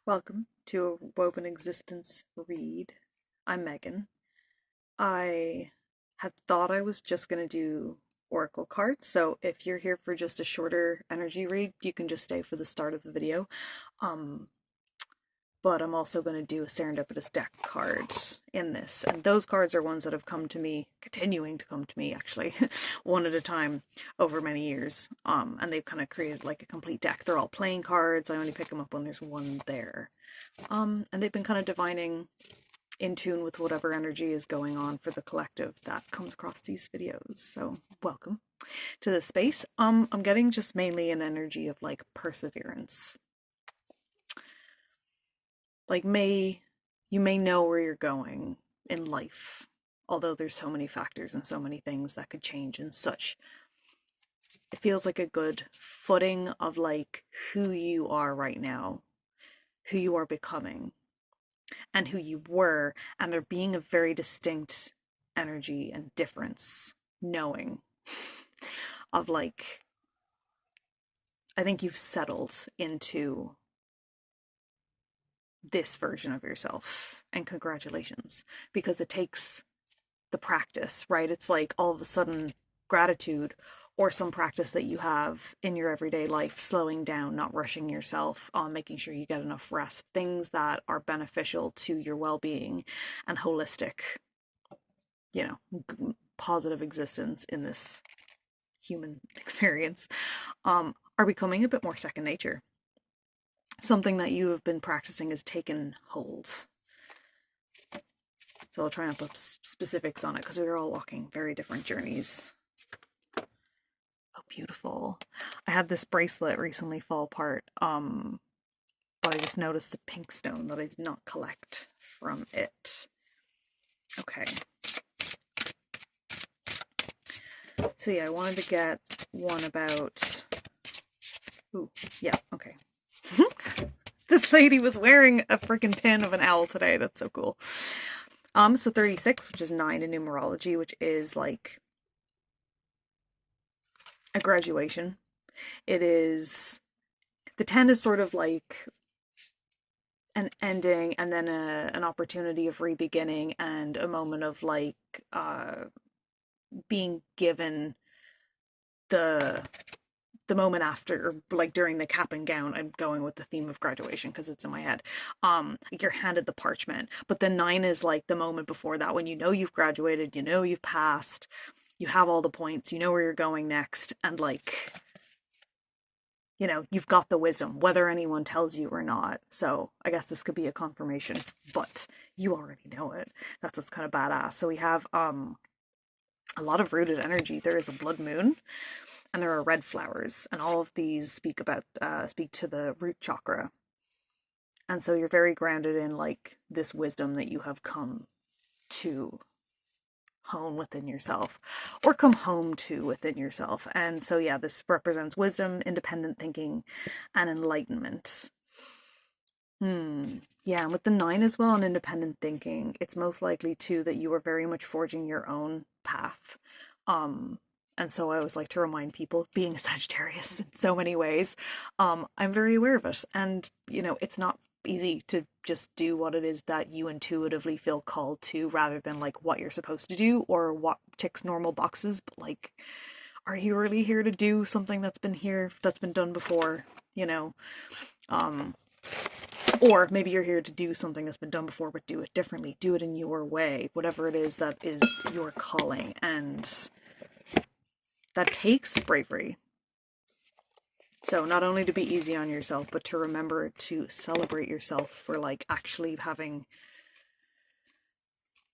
Welcome to a Woven Existence read. I'm Megan. I had thought I was just going to do oracle cards, so if you're here for just a shorter energy read, you can just stay for the start of the video. Um, but I'm also going to do a serendipitous deck card in this, and those cards are ones that have come to me, continuing to come to me actually, one at a time over many years. And they've kind of created like a complete deck. They're all playing cards. I only pick them up when there's one there. And they've been kind of divining in tune with whatever energy is going on for the collective that comes across these videos. So welcome to this space. I'm getting just mainly an energy of like perseverance. Like you may know where you're going in life, although there's so many factors and so many things that could change and such. It feels like a good footing of like who you are right now, who you are becoming, and who you were, and there being a very distinct energy and difference, knowing of like, I think you've settled into this version of yourself, and congratulations, because it takes the practice, right? It's like all of a sudden gratitude or some practice that you have in your everyday life, slowing down, not rushing yourself, making sure you get enough rest, things that are beneficial to your well-being and holistic, positive existence in this human experience, are becoming a bit more second nature. Something that you have been practicing has taken hold. So I'll try not to put specifics on it because we are all walking very different journeys. Oh, beautiful. I had this bracelet recently fall apart, but I just noticed a pink stone that I did not collect from it. Okay. So yeah, I wanted to get one about... Ooh, yeah, okay. This lady was wearing a freaking pin of an owl today. That's so cool. So 36, which is 9 in numerology, which is like a graduation. It is... The 10 is sort of like an ending and then an opportunity of re-beginning and a moment of like being given the moment after, or like during the cap and gown. I'm going with the theme of graduation because it's in my head. You're handed the parchment, but the 9 is like the moment before that, when you know you've graduated, you know you've passed, you have all the points, you know where you're going next, and like, you've got the wisdom, whether anyone tells you or not. So I guess this could be a confirmation, but you already know it. That's what's kind of badass. So we have a lot of rooted energy. There is a blood moon, and there are red flowers, and all of these speak to the root chakra. And so you're very grounded in like this wisdom that you have come to hone within yourself, or come home to within yourself. And so yeah, this represents wisdom, independent thinking, and enlightenment. Yeah, and with the 9 as well, and independent thinking, it's most likely too that you are very much forging your own path. And so I always like to remind people, being a Sagittarius in so many ways, I'm very aware of it. And, it's not easy to just do what it is that you intuitively feel called to, rather than like what you're supposed to do or what ticks normal boxes. But like, are you really here to do something that's been done before, or maybe you're here to do something that's been done before, but do it differently, do it in your way, whatever it is that is your calling. And that takes bravery. So not only to be easy on yourself, but to remember to celebrate yourself for like actually having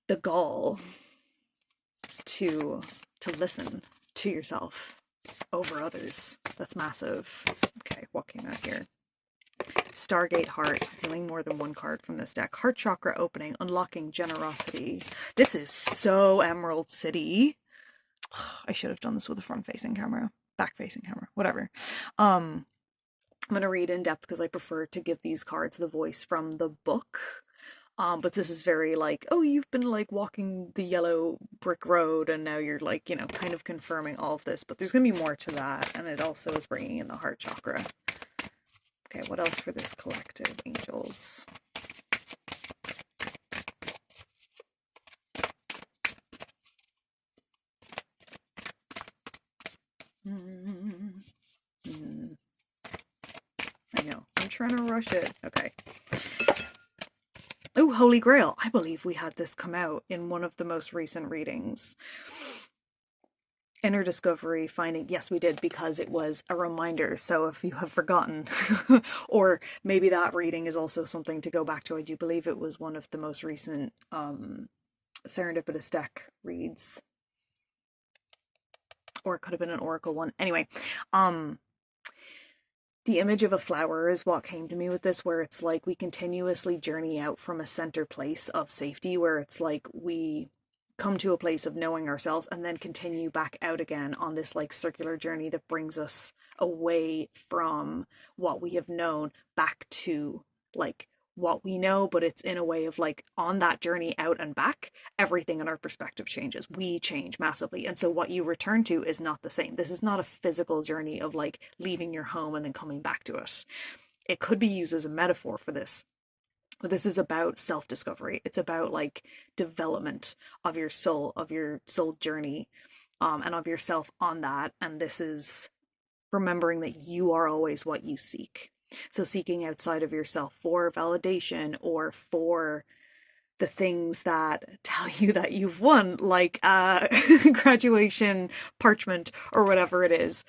the gall to listen to yourself over others. That's massive. Okay, what came out here? Stargate Heart, pulling more than one card from this deck. Heart chakra opening, unlocking generosity. This is so Emerald City. I should have done this with a front-facing camera, back-facing camera, whatever. I'm going to read in depth because I prefer to give these cards the voice from the book. But this is very like, oh, you've been like walking the yellow brick road and now you're like, kind of confirming all of this. But there's going to be more to that. And it also is bringing in the heart chakra. Okay, what else for this collective, angels? I know, I'm trying to rush it. Okay. Oh, Holy Grail. I believe we had this come out in one of the most recent readings. Inner discovery, finding. Yes, we did, because it was a reminder. So if you have forgotten, or maybe that reading is also something to go back to, I do believe it was one of the most recent serendipitous deck reads. Or it could have been an oracle one. Anyway, the image of a flower is what came to me with this, where it's like we continuously journey out from a center place of safety, where it's like we come to a place of knowing ourselves and then continue back out again on this like circular journey that brings us away from what we have known back to like what we know, but it's in a way of like on that journey out and back, everything in our perspective changes. We change massively. And so what you return to is not the same. This is not a physical journey of like leaving your home and then coming back to it. It could be used as a metaphor for this. But this is about self-discovery. It's about like development of your soul journey, and of yourself on that. And this is remembering that you are always what you seek. So seeking outside of yourself for validation or for the things that tell you that you've won, like graduation parchment or whatever it is.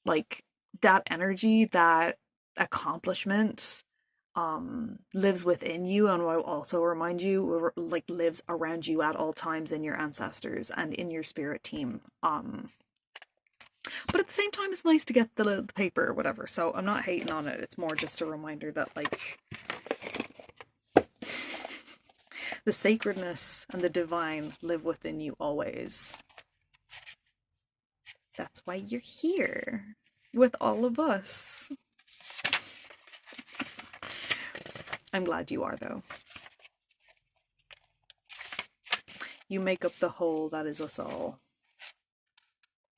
Like that energy, that accomplishment lives within you, and will also remind you, like lives around you at all times in your ancestors and in your spirit team. But at the same time, it's nice to get the paper or whatever, so I'm not hating on it. It's more just a reminder that like the sacredness and the divine live within you always. That's why you're here with all of us. I'm glad you are, though. You make up the whole that is us all.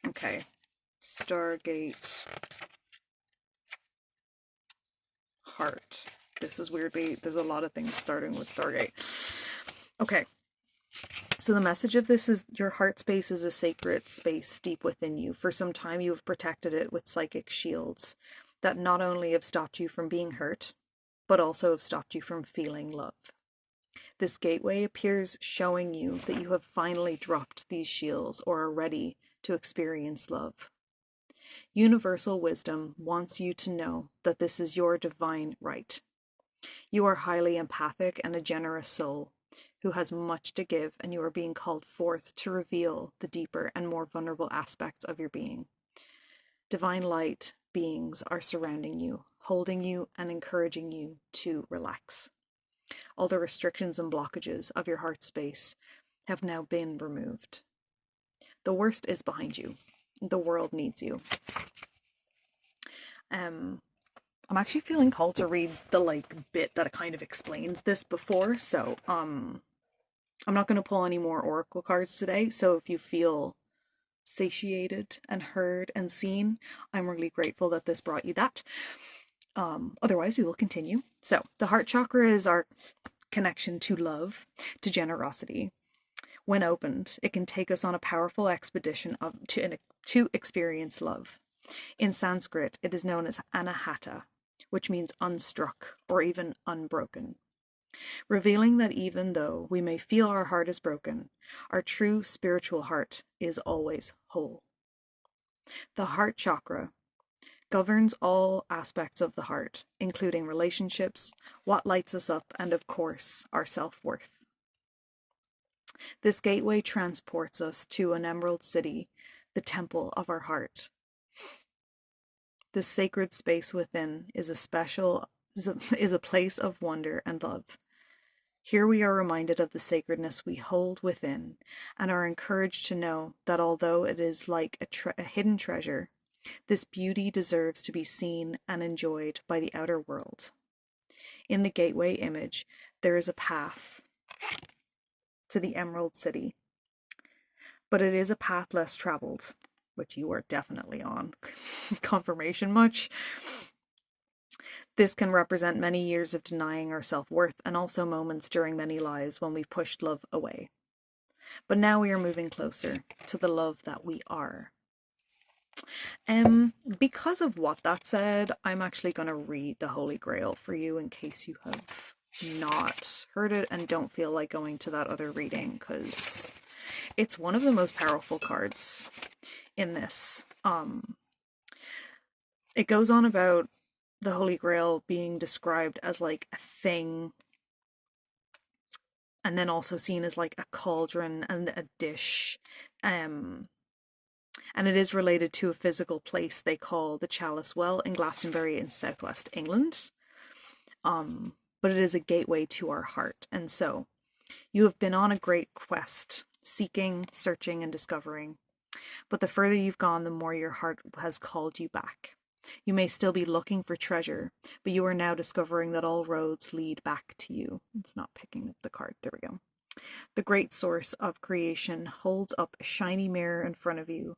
Okay. Stargate. Heart. This is weirdly, there's a lot of things starting with Stargate. Okay. So the message of this is your heart space is a sacred space deep within you. For some time you have protected it with psychic shields that not only have stopped you from being hurt, but also have stopped you from feeling love. This gateway appears showing you that you have finally dropped these shields or are ready to experience love. Universal wisdom wants you to know that this is your divine right. You are highly empathic and a generous soul who has much to give, and you are being called forth to reveal the deeper and more vulnerable aspects of your being. Divine light beings are surrounding you, holding you, and encouraging you to relax. All the restrictions and blockages of your heart space have now been removed. The worst is behind you. The world needs you. I'm actually feeling called to read the like bit that kind of explains this before, so I'm not going to pull any more oracle cards today, so if you feel satiated and heard and seen, I'm really grateful that this brought you that. Otherwise, we will continue. So, the heart chakra is our connection to love, to generosity. When opened, it can take us on a powerful expedition to experience love. In Sanskrit, it is known as anahata, which means unstruck or even unbroken, revealing that even though we may feel our heart is broken, our true spiritual heart is always whole. The heart chakra governs all aspects of the heart, including relationships, what lights us up, and of course, our self-worth. This gateway transports us to an emerald city, the temple of our heart. This sacred space within is a place of wonder and love. Here we are reminded of the sacredness we hold within and are encouraged to know that although it is like a hidden treasure, this beauty deserves to be seen and enjoyed by the outer world. In the gateway image, there is a path to the Emerald City, but it is a path less traveled. which you are definitely on. Confirmation much? This can represent many years of denying our self-worth and also moments during many lives when we've pushed love away. But now we are moving closer to the love that we are. Because of what that said, I'm actually going to read the Holy Grail for you in case you have not heard it and don't feel like going to that other reading, because it's one of the most powerful cards in this. It goes on about the Holy Grail being described as like a thing, and then also seen as like a cauldron and a dish. And it is related to a physical place they call the Chalice Well in Glastonbury in southwest England. But it is a gateway to our heart. And so you have been on a great quest, seeking, searching, and discovering. But the further you've gone, the more your heart has called you back. You may still be looking for treasure, but you are now discovering that all roads lead back to you. It's not picking up the card. There we go. The great source of creation holds up a shiny mirror in front of you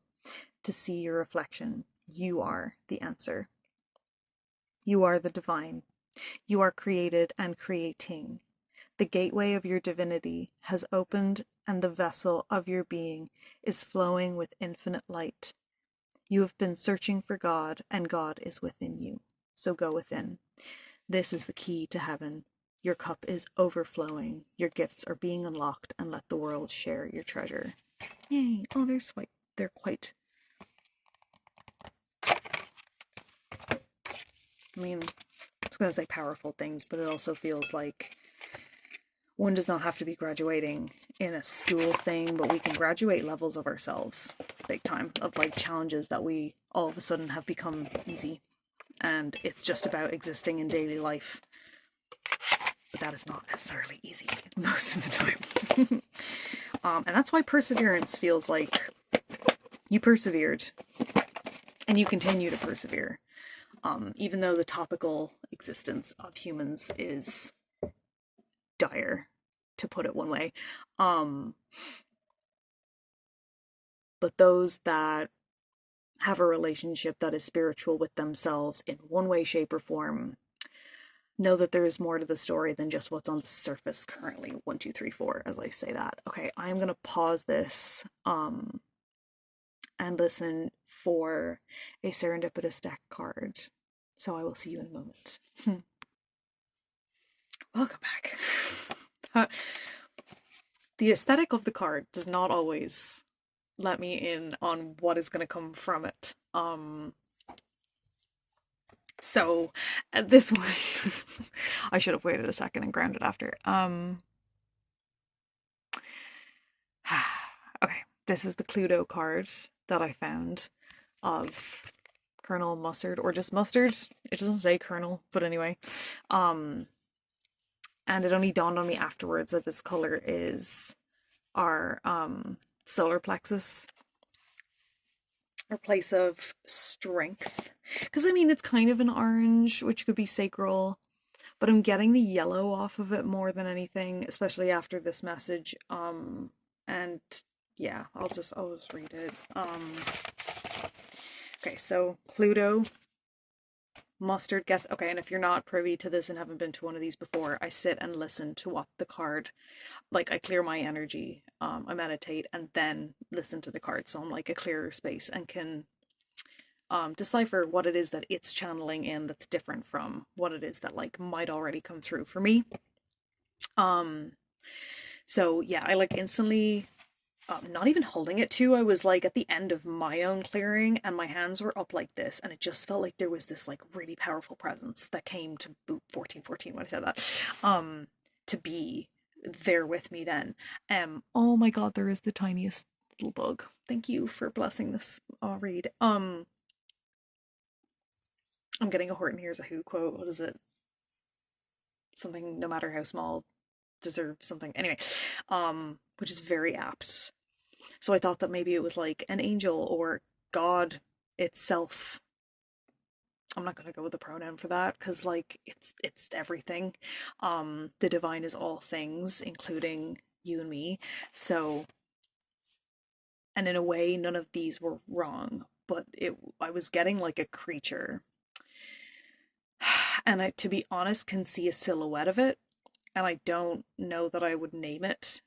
to see your reflection. You are the answer. You are the divine. You are created and creating. The gateway of your divinity has opened, and the vessel of your being is flowing with infinite light. You have been searching for God, and God is within you. So go within. This is the key to heaven. Your cup is overflowing. Your gifts are being unlocked, and let the world share your treasure. Yay. Oh, they're quite. I mean, I was going to say powerful things, but it also feels like one does not have to be graduating in a school thing, but we can graduate levels of ourselves, big time, of like challenges that we all of a sudden have become easy. And it's just about existing in daily life. But that is not necessarily easy most of the time. And that's why perseverance feels like you persevered and you continue to persevere. Even though the topical existence of humans is dire, to put it one way. But those that have a relationship that is spiritual with themselves in one way, shape, or form know that there is more to the story than just what's on the surface currently. 1, 2, 3, 4, as I say that. Okay, I'm gonna pause this and listen for a serendipitous deck card. So I will see you in a moment. Welcome back. The aesthetic of the card does not always let me in on what is going to come from it. So this one, I should have waited a second and grounded after. Okay, this is the Cluedo card that I found of Colonel Mustard, or just Mustard. It doesn't say Colonel, but anyway. And it only dawned on me afterwards that this color is our solar plexus, our place of strength. Because I mean, it's kind of an orange, which could be sacral, but I'm getting the yellow off of it more than anything, especially after this message. And yeah, I'll just read it. Okay, so Cluedo, Mustard, guess. Okay, and if you're not privy to this and haven't been to one of these before, I sit and listen to what the card, like I clear my energy, I meditate and then listen to the card, so I'm like a clearer space and can decipher what it is that it's channeling in that's different from what it is that like might already come through for me. So yeah, I like instantly, not even holding it too, I was like at the end of my own clearing and my hands were up like this, and it just felt like there was this like really powerful presence that came to boot 1414 when I said that, to be there with me then. Oh my god, there is the tiniest little bug. Thank you for blessing this read. I'm getting a Horton Hears a Who quote. What is it? Something, no matter how small, deserves something. Anyway, which is very apt. So I thought that maybe it was like an angel or God itself. I'm not gonna go with the pronoun for that because like it's everything. The divine is all things, including you and me. So And in a way, none of these were wrong, but I was getting like a creature. And I, to be honest, can see a silhouette of it, and I don't know that I would name it,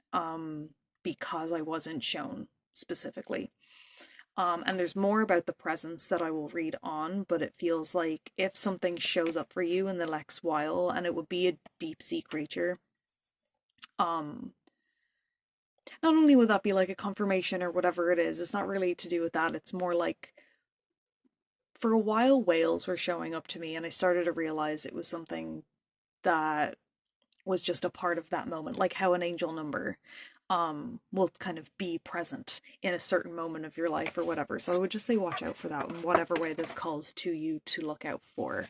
because I wasn't shown specifically. And there's more about the presence that I will read on, but it feels like if something shows up for you in the next while, and it would be a deep sea creature, um, not only would that be like a confirmation or whatever it is, it's not really to do with that. It's more like for a while whales were showing up to me, and I started to realize it was something that was just a part of that moment, like how an angel number will kind of be present in a certain moment of your life or whatever. So I would just say watch out for that in whatever way this calls to you to look out for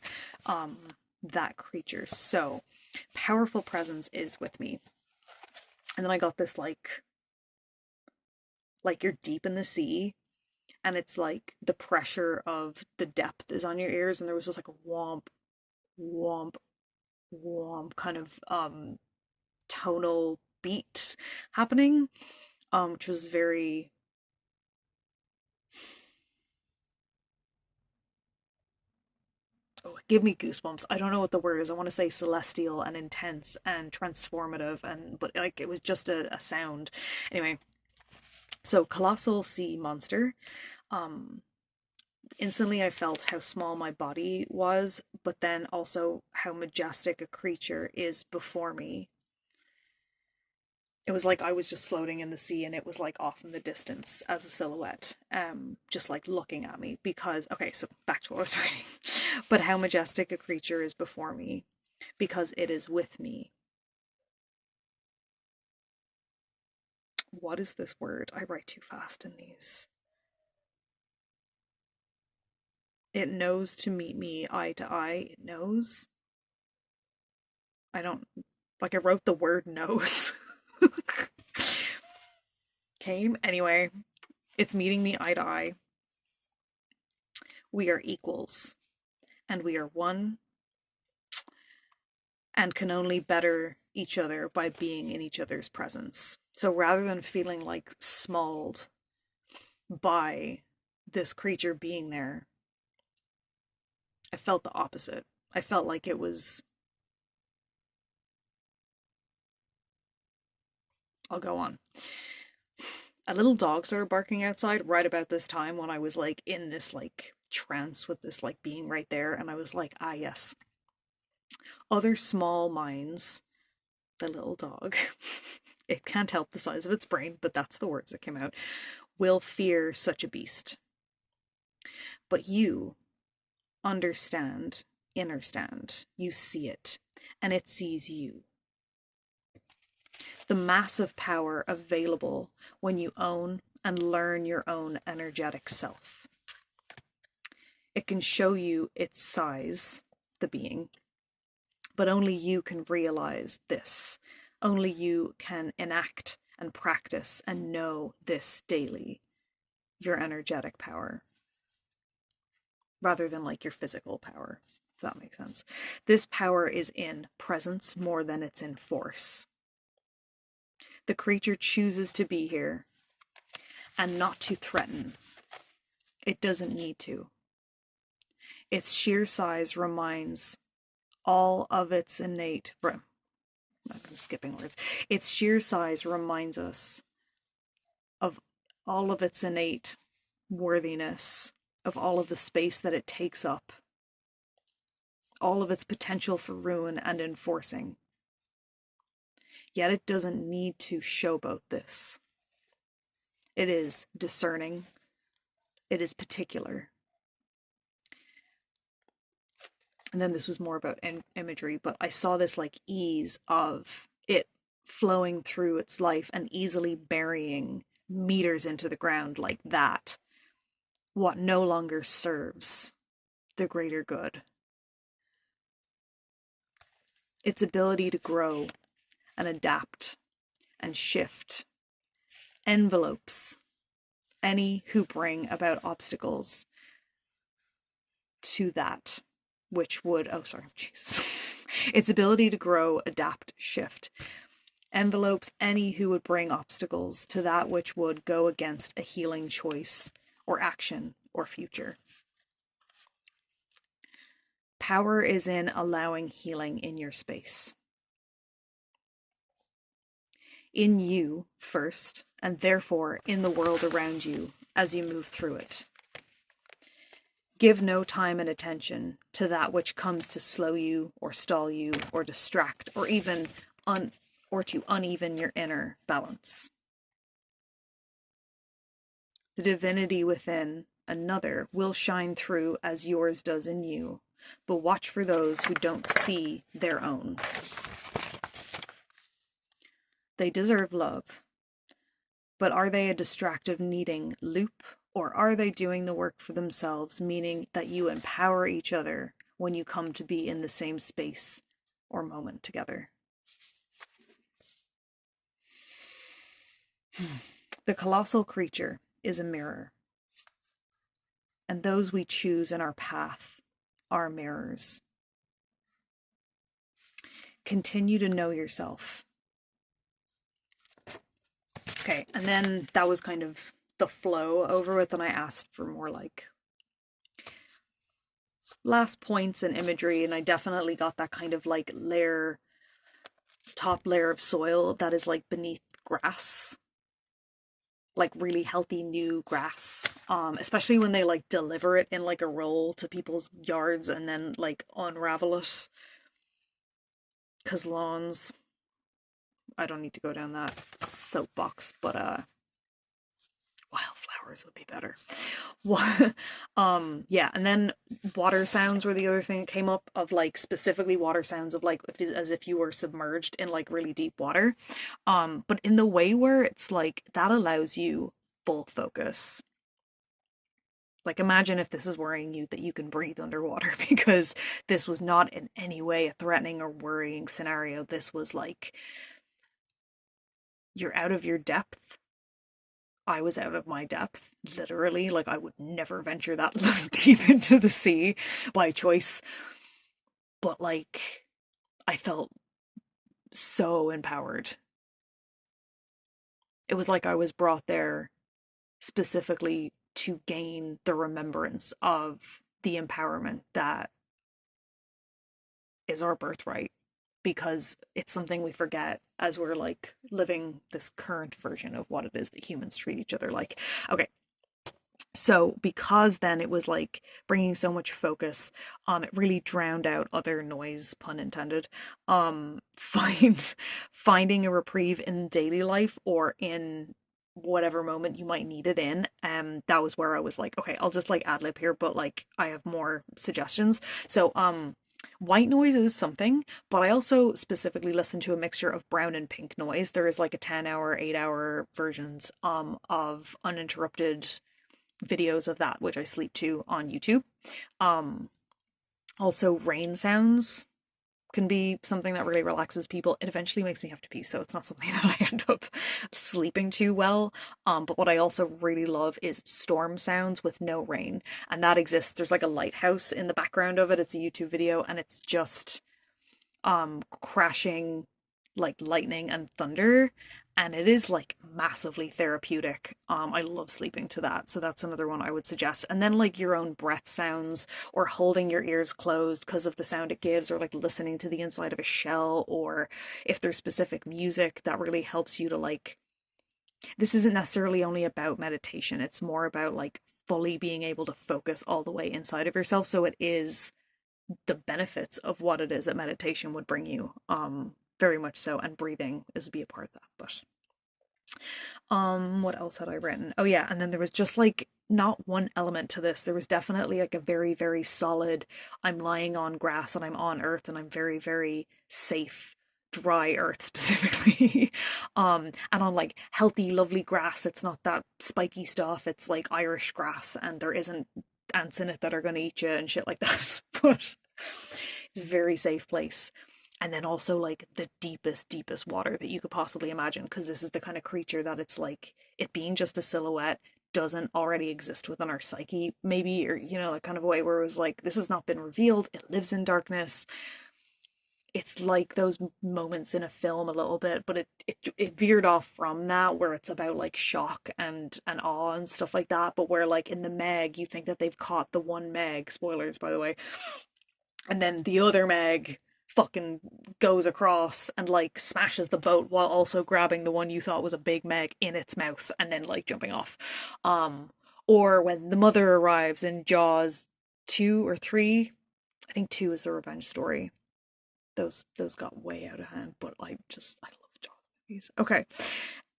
that creature. So powerful presence is with me. And then I got this like you're deep in the sea, and it's like the pressure of the depth is on your ears, and there was just like a womp womp womp kind of tonal beat happening, which was very, oh, give me goosebumps. I don't know what the word is. I want to say celestial and intense and transformative, and but like it was just a sound. Anyway, so colossal sea monster. Um, Instantly I felt how small my body was, but then also how majestic a creature is before me. It was like I was just floating in the sea, and it was like off in the distance as a silhouette, just like looking at me. Because, okay, so back to what I was reading. But how majestic a creature is before me, because it is with me. What is this word? I write too fast in these. It knows to meet me eye to eye. It knows. I don't, like, I wrote the word knows. Came. Anyway, it's meeting me eye to eye. We are equals, and we are one, and can only better each other by being in each other's presence. So rather than feeling like smalled by this creature being there, I felt the opposite. I felt like it was, I'll go on. A little dog started barking outside right about this time when I was like in this like trance with this like being right there, and I was like, ah, yes. Other small minds, the little dog, it can't help the size of its brain, but that's the words that came out, will fear such a beast. But you understand, understand, you see it, and it sees you. The massive power available when you own and learn your own energetic self. It can show you its size, the being, but only you can realize this. Only you can enact and practice and know this daily, your energetic power, rather than like your physical power, if that makes sense. This power is in presence more than it's in force. The creature chooses to be here and not to threaten. It doesn't need to. Its sheer size reminds all of its innate, I'm skipping words. Its sheer size reminds us of all of its innate worthiness, of all of the space that it takes up, all of its potential for ruin and enforcing. Yet it doesn't need to showboat this. It is discerning. It is particular. And then this was more about imagery, but I saw this like ease of it flowing through its life and easily burying meters into the ground like that, what no longer serves the greater good. Its ability to grow and adapt and shift envelopes any who bring about obstacles to that which would, oh, sorry, Jesus. Its ability to grow, adapt, shift envelopes any who would bring obstacles to that which would go against a healing choice or action or future. Power is in allowing healing in your space. In you first, and therefore in the world around you as you move through it. Give no time and attention to that which comes to slow you or stall you or distract or even to uneven your inner balance. The divinity within another will shine through as yours does in you, but watch for those who don't see their own. They deserve love, but are they a distractive needing loop, or are they doing the work for themselves, meaning that you empower each other when you come to be in the same space or moment together? The colossal creature is a mirror, and those we choose in our path are mirrors. Continue to know yourself. Okay, and then that was kind of the flow over it, and I asked for more like last points and imagery, and I definitely got that kind of like top layer of soil that is like beneath grass, like really healthy new grass, especially when they like deliver it in like a roll to people's yards and then like unravel it, because lawns, I don't need to go down that soapbox, but wildflowers would be better. Yeah, and then water sounds were the other thing that came up, of like specifically water sounds of like as if you were submerged in like really deep water, but in the way where it's like that allows you full focus. Like imagine if this is worrying you, that you can breathe underwater, because this was not in any way a threatening or worrying scenario. This was like you're out of your depth. I was out of my depth, literally. Like, I would never venture that deep into the sea by choice. But, like, I felt so empowered. It was like I was brought there specifically to gain the remembrance of the empowerment that is our birthright, because it's something we forget as we're like living this current version of what it is that humans treat each other like. Okay, so because then it was like bringing so much focus, it really drowned out other noise, pun intended. Finding a reprieve in daily life or in whatever moment you might need it in, that was where I was like, okay, I'll just like ad lib here, but like I have more suggestions. So white noise is something, but I also specifically listen to a mixture of brown and pink noise. There is like a 10-hour, 8-hour versions of uninterrupted videos of that, which I sleep to on YouTube. Also rain sounds can be something that really relaxes people. It eventually makes me have to pee, so it's not something that I end up sleeping too well. But what I also really love is storm sounds with no rain, and that exists. There's like a lighthouse in the background of it. It's a YouTube video, and it's just crashing like lightning and thunder, and it is like massively therapeutic. I love sleeping to that, so that's another one I would suggest. And then like your own breath sounds, or holding your ears closed because of the sound it gives, or like listening to the inside of a shell, or if there's specific music that really helps you to like, this isn't necessarily only about meditation, it's more about like fully being able to focus all the way inside of yourself. So it is the benefits of what it is that meditation would bring you, very much so, and breathing is be a part of that. But what else had I written? Oh yeah, and then there was just like not one element to this. There was definitely like a very, very solid, I'm lying on grass and I'm on earth and I'm very, very safe, dry earth specifically. And on like healthy, lovely grass. It's not that spiky stuff. It's like Irish grass, and there isn't ants in it that are going to eat you and shit like that. But it's a very safe place. And then also like the deepest, deepest water that you could possibly imagine, because this is the kind of creature that it's like, it being just a silhouette doesn't already exist within our psyche, maybe, or, you know, like kind of a way where it was like, this has not been revealed, it lives in darkness. it's like those moments in a film a little bit, but it veered off from that where it's about like shock and awe and stuff like that, but where like in the Meg you think that they've caught the one Meg, spoilers by the way, and then the other Meg fucking goes across and like smashes the boat while also grabbing the one you thought was a big Meg in its mouth and then like jumping off. Um, or when the mother arrives in Jaws 2 or 3, I think 2 is the revenge story. Those got way out of hand, but I love Jaws movies. Okay.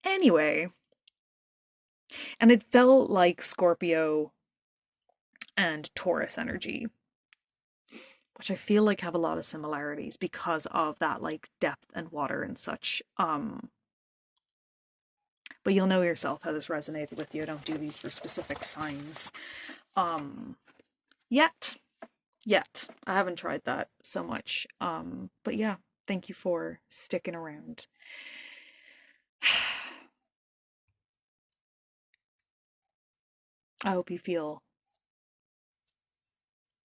Anyway, and it felt like Scorpio and Taurus energy, which I feel like have a lot of similarities because of that like depth and water and such. But you'll know yourself how this resonated with you. I don't do these for specific signs. Um yet. Yet. I haven't tried that so much. But yeah, thank you for sticking around. I hope you feel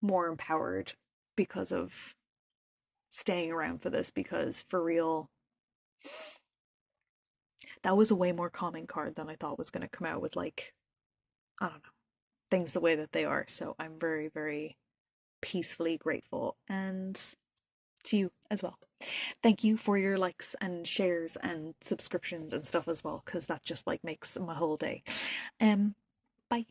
more empowered because of staying around for this, because for real, that was a way more calming card than I thought was going to come out with, like, I don't know, things the way that they are. So I'm very, very peacefully grateful, and to you as well. Thank you for your likes and shares and subscriptions and stuff as well, because that just like makes my whole day. Bye.